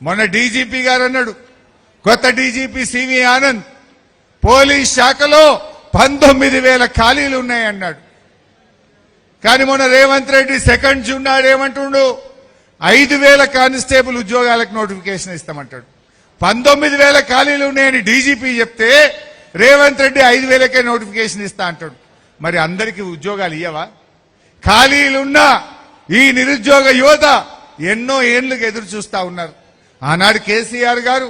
మొన్న డీజీపీ గారు అన్నాడు, కొత్త డీజీపీ సివి ఆనంద్ పోలీస్ శాఖలో 19,000 ఖాళీలు ఉన్నాయన్నాడు. కానీ మొన్న రేవంత్ రెడ్డి సెకండ్ జూన్ నాడు ఏమంటుండు, 5,000 కానిస్టేబుల్ ఉద్యోగాలకు నోటిఫికేషన్ ఇస్తామంటాడు. 19,000 ఖాళీలు ఉన్నాయని డీజీపీ చెప్తే రేవంత్ రెడ్డి 5,000కే నోటిఫికేషన్ ఇస్తా అంటాడు. మరి అందరికీ ఉద్యోగాలు ఇయ్యవా? ఖాళీలున్న ఈ నిరుద్యోగ యువత ఎన్నో ఏళ్లకు ఎదురు చూస్తా ఉన్నారు. ఆనాడు కేసీఆర్ గారు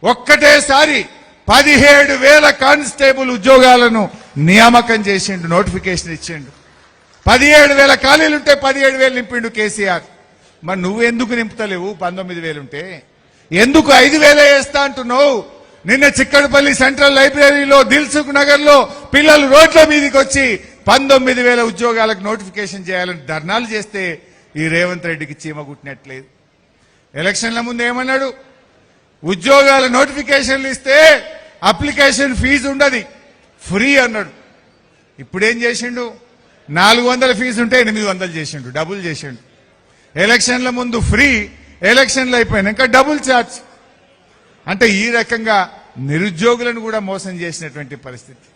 ఒక్కటేసారి 17,000 కానిస్టేబుల్ ఉద్యోగాలను నియామకం చేసిండు, నోటిఫికేషన్ ఇచ్చిండు. 17,000 ఖాళీలుంటే 17,000 నింపిండు కేసీఆర్. మరి నువ్వెందుకు నింపుతలేవు? 19,000 ఉంటే ఎందుకు 5,000 వేస్తా అంటున్నావు? నిన్న చిక్కడపల్లి సెంట్రల్ లైబ్రరీలో దిల్సుఖ్ నగర్ లో పిల్లలు రోడ్ల మీదకి వచ్చి 19,000 ఉద్యోగాలకు నోటిఫికేషన్ చేయాలని ధర్నాలు చేస్తే ఈ రేవంత్ రెడ్డికి చీమ కుట్టినట్లేదు. ఎలక్షన్ల ముందు ఏమన్నాడు, ఉద్యోగాల నోటిఫికేషన్లు ఇస్తే అప్లికేషన్ ఫీజు ఉండదు, ఫ్రీ అన్నాడు. ఇప్పుడేం చేసిండు, 400 ఫీజు ఉంటే 800 చేసిండు, డబుల్ చేసిండు. ఎలక్షన్ల ముందు ఫ్రీ, ఎలక్షన్లు అయిపోయినాక డబుల్ ఛార్జ్. అంటే ఈ రకంగా నిరుద్యోగులను కూడా మోసం చేసినటువంటి పరిస్థితి.